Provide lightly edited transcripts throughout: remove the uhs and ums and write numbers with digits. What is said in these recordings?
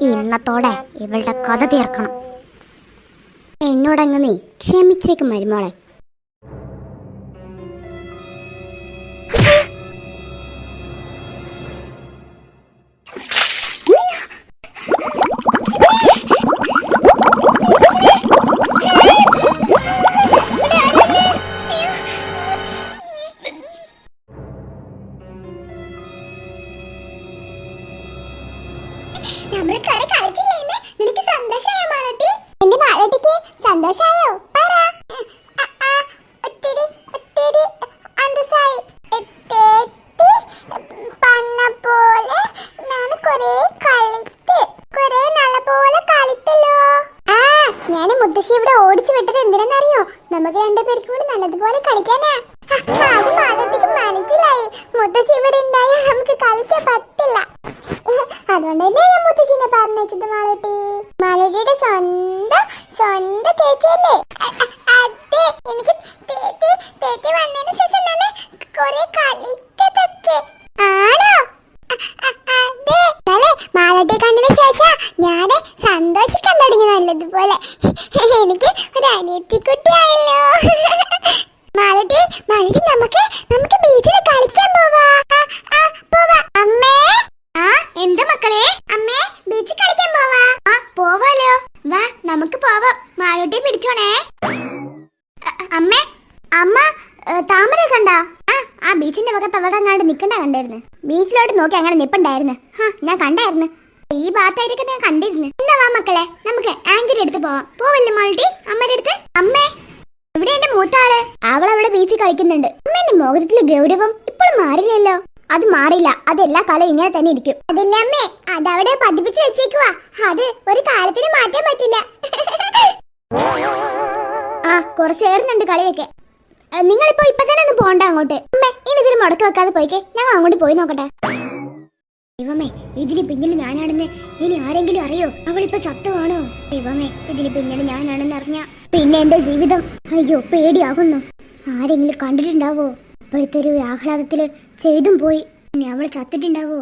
ഇന്നത്തോടെ ഇവളുടെ കഥ തീർക്കണം. എന്നോടങ്ങ് നീ ക്ഷമിച്ചേക്കും മരുമോളെ. സന്തോഷായോ? ഞാന് മുത്തശ്ശി ഇവിടെ ഓടിച്ചു വിട്ടത് എന്തിനെന്നറിയോ? നമുക്ക് രണ്ടുപേർക്കും കൂടി നല്ലതുപോലെ കളിക്കാനാ. അത് മാലതിക്ക് മനസ്സിലായി. മുത്തശ്ശി ഇവിടെ ഉണ്ടായാൽ നമുക്ക് കളിക്കാൻ പറ്റില്ല. അതുകൊണ്ടല്ലേ ഞാൻ മുത്തശ്ശിനെ പറഞ്ഞത്. മാലതിയുടെ സ്വന്തം ചേച്ചിയല്ലേ? അതെ, എനിക്ക് ചേച്ചി വന്നതിന് ശേഷം ഞാൻ കുറെ കളിച്ചതൊക്കെ. ആണോ? അതെ, മാലതിയെ കണ്ടതിന് ശേഷം ഞാന് സന്തോഷിക്കാൻ തുടങ്ങി നല്ലതുപോലെ. എനിക്ക് ഒരു അനിയത്തിക്കുട്ടിയാണല്ലോ. മാലതി നമുക്ക് ബീച്ചിൽ കളിക്കാൻ പോവാ. അമ്മേ. എന്താ മക്കളെ? അമ്മേ, ബീച്ചിൽ കളിക്കാൻ പോവാ. പോവാലോ, വാ നമുക്ക് പോവാം. മാളൂട്ടിയെ പിടിച്ചോണേ. അമ്മേ, അമ്മ താമര കണ്ടാ? ആ ബീച്ചിന്റെ ഭാഗത്ത് അവിടെ അങ്ങാണ്ട് നിക്കണ്ട കണ്ടായിരുന്നു. ബീച്ചിലോട്ട് നോക്കി അങ്ങനെ നിപ്പുണ്ടായിരുന്നു. ഞാൻ കണ്ടായിരുന്നു. ഈ ഭാഗത്തായിരിക്കും ഞാൻ കണ്ടിരുന്നു. എന്നാ വാ മക്കളെ, നമുക്ക് ആങ്കറി എടുത്ത് പോവാം. പോവല്ലേ മാളൂട്ടി അമ്മയുടെ അടുത്ത്? അമ്മേ, ഇവിടെ എന്റെ മൂത്താള്. അവളവിടെ ബീച്ചിൽ കളിക്കുന്നുണ്ട്. അമ്മേന്റെ മുഖത്തിലെ ഗൗരവം ഇപ്പോഴും മാറില്ലല്ലോ. അത് മാറില്ല, അത് എല്ലാ കാലം ഇങ്ങനെ തന്നെ ഇരിക്കും. അതല്ലേ അമ്മേ, അതവിടെ പതിപ്പിച്ച് വെച്ചേക്കുവാ. അത് ഒരു കാലത്തിന് മാറ്റാൻ പറ്റില്ല. കുറച്ചേറുന്നുണ്ട് കളിയൊക്കെ. നിങ്ങളിപ്പോ ഇപ്പൊ തന്നെ ഒന്ന് പോണ്ട അങ്ങോട്ട്. അമ്മേ, ഇനി ഇതിന് മുടക്കം വെക്കാതെ പോയിക്കേ. ഞങ്ങൾ അങ്ങോട്ട് പോയി നോക്കട്ടെ. ദൈവമേ, ഇതിന് പിന്നിൽ ഞാനാണെന്ന് ഇനി ആരെങ്കിലും അറിയോ? അവളിപ്പോ ചത്തുവാണോ? ദൈവമേ, ഇതിന് പിന്നിൽ ഞാനാണെന്ന് അറിഞ്ഞ പിന്നെ എന്റെ ജീവിതം അയ്യോ പേടിയാകുന്നു. ആരെങ്കിലും കണ്ടിട്ടുണ്ടാവോ? ഇപ്പോഴത്തെ ഒരു ആഹ്ലാദത്തില് ചെയ്തും പോയി. ഇനി അവൾ ചത്തിട്ടുണ്ടാവോ?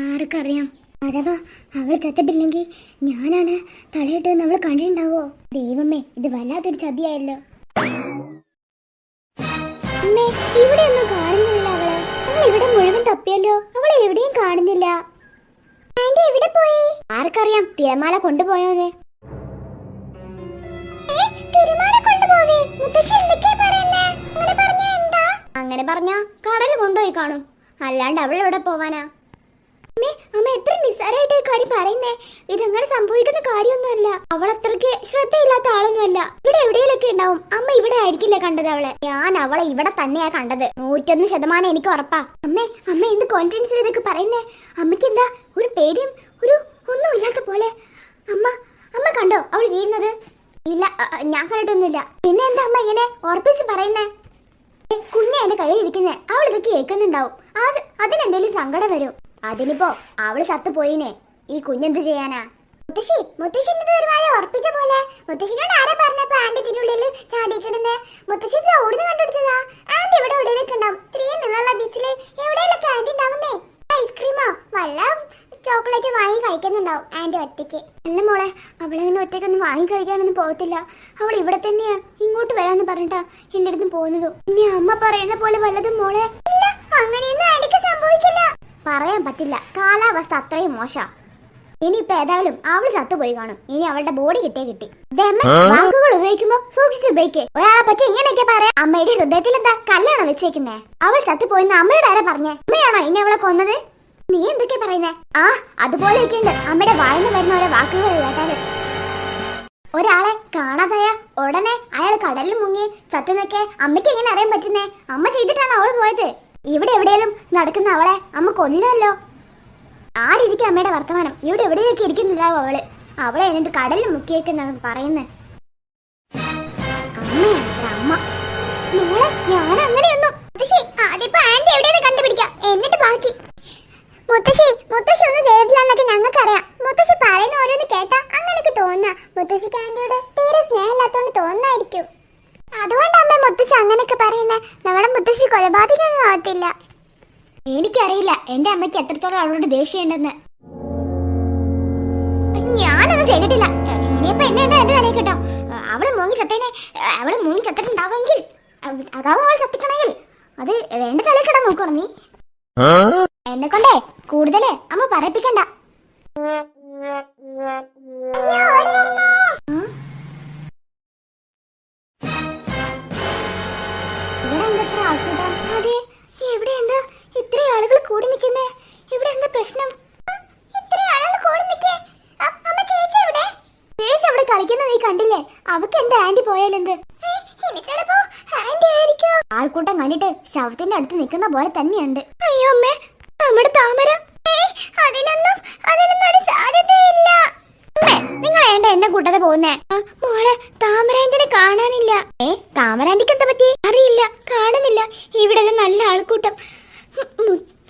ആർക്കറിയാം. അഥവാ അവൾ ചത്തിട്ടില്ലെങ്കിൽ ഞാനാണ് തലയിട്ടെന്ന് അവൾ കണ്ടിട്ടുണ്ടാവോ? ദൈവമേ, ഇത് വല്ലാത്തൊരു ചതിയായല്ലോ. അമ്മേ, ഇവിടെ ഒന്നും കാണുന്നില്ല അവളെ. അവൾ ഇവിടെ മുഴുവൻ തപ്പിയല്ലോ, അവളെ എവിടെയും കാണുന്നില്ല. ആന്റി എവിടെ പോയി? ആർക്കറിയാം, തിരമാല കൊണ്ടുപോയോന്ന്. അങ്ങനെ പറഞ്ഞാ കടൽ കൊണ്ടുപോയി കാണും, അല്ലാണ്ട് അവൾ എവിടെ പോവാനാ? അമ്മ എത്ര നിസ്സാരമായിട്ട് കാര്യം പറയുന്നേ. ഇതങ്ങനെ സംഭവിക്കുന്ന കാര്യമൊന്നുമല്ല. അവൾ അത്രയ്ക്ക് ശ്രദ്ധയില്ലാത്ത ആളൊന്നുമല്ല. ഇവിടെ എവിടെയൊക്കെ ഉണ്ടാവും. അമ്മ ഇവിടെ ആയിരിക്കില്ല കണ്ടത് അവളെ. ഞാൻ അവളെ ഇവിടെ തന്നെയാ കണ്ടത്. 101% എനിക്ക് ഉറപ്പാ. അമ്മ എന്ത് കോൺഫിഡൻസ് ഇതൊക്കെ പറയുന്നേ? അമ്മയ്ക്ക് എന്താ ഒരു പേടിയും ഒരു ഒന്നുമില്ലാത്ത പോലെ? അമ്മ കണ്ടോ അവൾ വീഴുന്നത്? ഇല്ല, ഞാൻ കണ്ടിട്ടൊന്നുമില്ല. പിന്നെ എന്താ അമ്മ ഇങ്ങനെ ഉറപ്പിച്ച് പറയുന്നേ? കുഞ്ഞ എന്റെ കയ്യിൽ ഇരിക്കുന്നേ, അവൾ ഇതൊക്കെ കേൾക്കുന്നുണ്ടാവും. അതിനെന്തെങ്കിലും സങ്കടം വരും. അതിനിപ്പോ അവള് ചത്തുപോയിനെ, ഈ കുഞ്ഞെന്ത് ചെയ്യാനാ? മുത്തശ്ശിന്റെ ഒരുപാട് ഉറപ്പിച്ച പോലെ. മുത്തശ്ശിനോട് ആരാ പറഞ്ഞപ്പോ ആന്റി ഇതിനുള്ളിൽ ചാടിക്കിടുന്നേ? മുത്തശ്ശി ഓടുന്ന കണ്ടുപിടിച്ചതാ. ആന്റി ഇവിടെ എവിടെയൊക്കെ ഉണ്ടാവും. ഇത്രയും നിന്നുള്ള ബീച്ചില് എവിടെയൊക്കെ ആന്റി ഉണ്ടാവുന്നേ? ഐസ്ക്രീമോ വല്ല ചോക്ലേറ്റ് വാങ്ങി കഴിക്കുന്നുണ്ടാവും ആന്റി ഒറ്റയ്ക്ക്. അല്ല മോളെ, അവളങ്ങനെ ഒറ്റയ്ക്കൊന്നും വാങ്ങി കഴിക്കാനൊന്നും പോകത്തില്ല. അവൾ ഇവിടെ തന്നെയാ ഇങ്ങോട്ട് വരാന്ന് പറഞ്ഞിട്ടാ എന്റെ അടുത്ത് പോകുന്നതും. ഇനി അമ്മ പറയുന്ന പോലെ വല്ലതും മോളെ? ഇല്ല, അങ്ങനെയൊന്നും ആന്റിക്ക് സംഭവിക്കില്ല. പറയാൻ പറ്റില്ല, കാലാവസ്ഥ അത്രയും മോശ. ഇനിയിപ്പോ ഏതായാലും അവള് ചത്തുപോയി കാണും. ഇനി അവളുടെ ബോഡി കിട്ടി. വാക്കുകൾ ഉപയോഗിക്കുമ്പോ സൂക്ഷിച്ച് ഉപയോഗിക്കേ. ഒരാളെ പറ്റി ഇങ്ങനെയൊക്കെ പറയാം. അമ്മയുടെ ഹൃദയത്തിൽ എന്താ കല്യാണ വെച്ചേക്കുന്നേ? അവൾ ചത്തുപോയിന്ന് അമ്മയോട് ആരാ പറഞ്ഞേ? അമ്മയാണോ ഇനി അവളെ കൊന്നത്? നീ എന്തൊക്കെ പറയുന്നേ? അതുപോലെയൊക്കെ ഉണ്ട് അമ്മയുടെ വായിന്ന് വരുന്ന ഓരോ വാക്കുകൾ കേട്ടാല്. ഒരാളെ കാണാതായ ഉടനെ അയാൾ കടലിൽ മുങ്ങി ചത്തുന്നൊക്കെ അമ്മയ്ക്ക് എങ്ങനെ അറിയാൻ പറ്റുന്നേ? അമ്മ ചെയ്തിട്ടാണ് അവള് പോയത്. ഇവിടെ എവിടെയെങ്കിലും നടക്കുന്ന അവളെ അമ്മ കൊന്നില്ലല്ലോ. ആ രീതിക്ക് അമ്മയുടെ വർത്തമാനം. ഇവിടെ എവിടെയൊക്കെ ഇരിക്കുന്നില്ലാവോ അവളെ എന്നിട്ട് കടലിൽ മുക്കിയേക്കെന്നാണ് പറയുന്നത്. അമ്മ ഞാൻ അങ്ങനെയൊന്നും. അതിപ്പോ ആന്റി എവിടെയെന്ന് കണ്ടുപിടിക്കാം, എന്നിട്ട് ബാക്കി. മുത്തശ്ശി ഒന്നും ചെയ്തിട്ടില്ലെന്നൊക്കെ ഞങ്ങൾക്കറിയാം. മുത്തശ്ശി പറയുന്ന ഓരോന്ന് കേട്ടാ അങ്ങനെയൊക്കെ തോന്നുക. മുത്തശ്ശിക്ക് ആന്റിയോട് തീരെ സ്നേഹമില്ലാത്തോണ്ട് തോന്നായിരിക്കും. അതുകൊണ്ട് അമ്മ മുത്തശ്ശി അങ്ങനെയൊക്കെ പറയുന്നേ. നമ്മുടെ മുത്തശ്ശി കൊലപാതകം ആവത്തില്ല. എനിക്കറിയില്ല എന്റെ അമ്മയ്ക്ക് എത്രത്തോളം അവളോട് ദേഷ്യമുണ്ടെന്ന്. ഞാനൊന്നും ചെയ്തിട്ടില്ല. ഇനിയിപ്പോ എന്നെ എന്താ എന്റെ തലയിൽ കേട്ടോ. അവള് മൂങ്ങി ചത്തിട്ടുണ്ടാവുമെങ്കിൽ, അതാവും അവൾ ചത്തിക്കണമെങ്കിൽ അത് വേണ്ട തലയിൽ കിടാൻ നോക്കണം നീ. എന്നെ കൊണ്ടേ കൂടുതല് അമ്മ പറയിപ്പിക്കണ്ട. അതെ, ഇവിടെ എന്താ ഇത്ര ആളുകൾ കൂടി നിൽക്കുന്നേ? ഇവിടെ എന്താ പ്രശ്നം? ചേച്ചി അവിടെ കളിക്കുന്നത് നീ കണ്ടില്ലേ? അവക്ക് എന്താ ആന്റി പോയാലെന്ത്? ആൾക്കൂട്ടം കണ്ടിട്ട് ശവത്തിന്റെ അടുത്ത് നിൽക്കുന്ന പോലെ തന്നെയുണ്ട്. അയ്യോ അമ്മേ, നമ്മുടെ താമര. അതിനൊന്നും ഒരു സാധ്യതയില്ല. നിങ്ങൾ വേണ്ട എന്നെ കൂട്ടാതെ പോകുന്നേ. മോളെ, താമരാന്റിനെ കാണാനില്ല. താമരാന്റിക്ക് എന്താ പറ്റി? അറിയില്ല, കാണുന്നില്ല. ഇവിടെ നല്ല ആൾക്കൂട്ടം.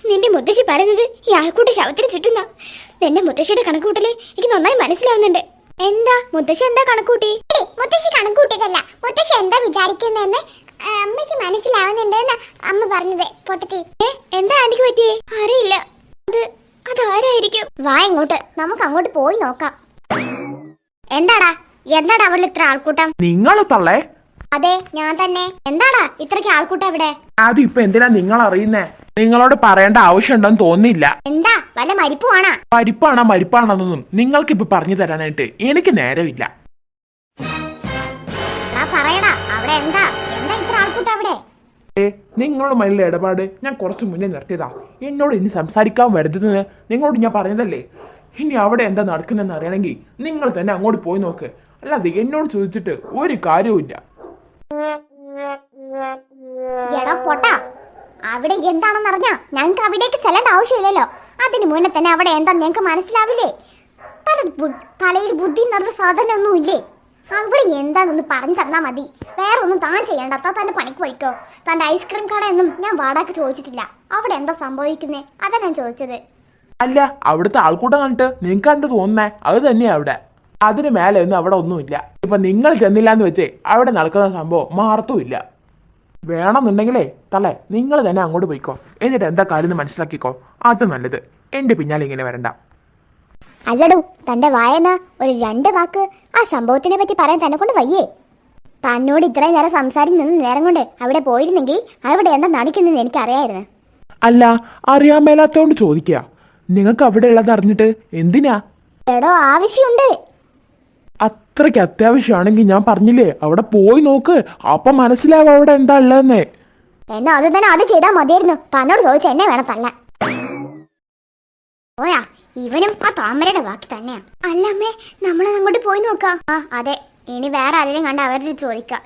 നിന്റെ മുത്തശ്ശി പറയുന്നത് ഈ ആൾക്കൂട്ട ശവത്തിന് ചുറ്റുന്ന. നിന്റെ മുത്തശ്ശിയുടെ കണക്കൂട്ടല് എനിക്ക് നന്നായി മനസ്സിലാവുന്നുണ്ട്. എന്താ മുത്തശ്ശി എന്താ കണക്കൂട്ടി? മുത്തശ്ശി കണക്കൂട്ടിയതല്ല, മുത്തശ്ശി എന്താ വിചാരിക്കുന്നെന്ന് അമ്മയ്ക്ക് മനസ്സിലാവുന്നുണ്ടെന്ന് അമ്മ പറഞ്ഞത്. പൊട്ടത്തി, എന്താ ആന്റിക്ക് പറ്റി? അറിയില്ല. അതാരായിരിക്കും? വാ ഇങ്ങോട്ട്, നമുക്ക് അങ്ങോട്ട് പോയി നോക്കാം. എന്താടാ അവിടെ ഇത്ര ആൾക്കൂട്ടം? നിങ്ങൾ തള്ളേ? അതെ, ഞാൻ തന്നെ. എന്താടാ ഇത്രയ്ക്ക് ആൾക്കൂട്ടം ഇവിടെ? അതിപ്പോ എന്തിനാ നിങ്ങൾ അറിയുന്നേ? നിങ്ങളോട് പറയേണ്ട ആവശ്യമുണ്ടെന്ന് തോന്നില്ല. എന്താ വല്ല മരിപ്പാണോ? മരിപ്പാണെന്നൊന്നും നിങ്ങൾക്ക് ഇപ്പൊ പറഞ്ഞു തരാനായിട്ട് എനിക്ക് നേരമില്ല. പറയടാ, അവിടെ എന്താ ഇത്ര ആൾക്കൂട്ടം അവിടെ? നിങ്ങളുടെ മൈലിലെ ഇടപാട് ഞാൻ കുറച്ചു മുന്നേ നിർത്തിയതാ. എന്നോട് ഇനി സംസാരിക്കാൻ വരുന്നതെന്ന് നിങ്ങളോട് ഞാൻ പറഞ്ഞതല്ലേ. ഇനി അവിടെ എന്താ നടക്കുന്നെന്ന് അറിയണമെങ്കിൽ നിങ്ങൾ തന്നെ അങ്ങോട്ട് പോയി നോക്ക്. അല്ലാതെ എന്നോട് ചോദിച്ചിട്ട് ഒരു കാര്യവുമില്ല. അവിടെ എന്താണെന്ന് അറിഞ്ഞാ ഞങ്ങൾക്ക് അവിടേക്ക് ചെല്ലേണ്ട ആവശ്യമില്ലല്ലോ. അതിന് മുന്നേ തന്നെ അവിടെ എന്താ ഞങ്ങൾക്ക് മനസ്സിലാവില്ലേ? തലയിൽ ബുദ്ധി എന്നുള്ള സാധനം ഒന്നും ഇല്ലേ? അവിടെ എന്താന്നൊന്ന് പറഞ്ഞു തന്നാ മതി. വേറെ ഒന്നും താൻ ചെയ്യണ്ട. തന്നെ പണിക്ക് പോയിക്കോ. തന്റെ ഐസ്ക്രീം കടയൊന്നും ഞാൻ വാടക ചോദിച്ചിട്ടില്ല. അവിടെ എന്താ സംഭവിക്കുന്നേ അതാ ഞാൻ ചോദിച്ചത്. അല്ല, അവിടുത്തെ ആൾക്കൂട്ടം കണ്ടിട്ട് നിങ്ങൾക്ക് എന്താ തോന്നുന്നേ? അത് തന്നെയാ അവിടെ. അതിന് മേലെ ഒന്നും അവിടെ ഒന്നുമില്ല. ഇപ്പൊ നിങ്ങൾ ചെന്നില്ലാന്ന് വെച്ചേ അവിടെ നടക്കുന്ന സംഭവം മാറത്തുമില്ല. വേണമെന്നുണ്ടെങ്കിലേ തള്ളേ നിങ്ങൾ തന്നെ അങ്ങോട്ട് പോയിക്കോ. എന്നിട്ട് എന്താ കാര്യം മനസ്സിലാക്കിക്കോ. അത് നല്ലത്. എന്റെ പിന്നാലെ ഇങ്ങനെ വരണ്ട. അല്ലടൂ, തന്റെ വായന ഒരു 2 വാക്ക് ആ സംഭവത്തിനെ പറ്റി പറയാൻ തന്നെ കൊണ്ട് വയ്യേ? തന്നോട് ഇത്രയും നേരം സംസാരിച്ച് നിന്ന് നേരം കൊണ്ട് അവിടെ പോയിരുന്നെങ്കിൽ അവിടെ എന്താ നടക്കുന്നെന്ന് എനിക്ക് അറിയായിരുന്നു. അല്ല, അറിയാൻ മേലാത്തോണ്ട് ചോദിക്കുക. നിങ്ങൾക്ക് അവിടെ ഉള്ളത് അറിഞ്ഞിട്ട് എന്തിനാ? എടോ, ആവശ്യമുണ്ട്. അത്രയ്ക്ക് അത്യാവശ്യമാണെങ്കിൽ ഞാൻ പറഞ്ഞില്ലേ അവിടെ പോയി നോക്ക്. അപ്പൊ മനസ്സിലാവും അവിടെ എന്താ ഉള്ളതെന്നേ. എന്നാ അത് തന്നെ അത് ചെയ്താൽ മതിയായിരുന്നു. തന്നോട് ചോദിച്ച എന്നെ വേണം തല്ല. പോയാ, ഇവനും ആ താമരയുടെ ബാക്കി തന്നെയാ. അല്ല അമ്മേ, നമ്മളത് അങ്ങോട്ട് പോയി നോക്കാം. അതെ, ഇനി വേറെ ആരെയും കണ്ട് അവരോട് ചോദിക്കാം.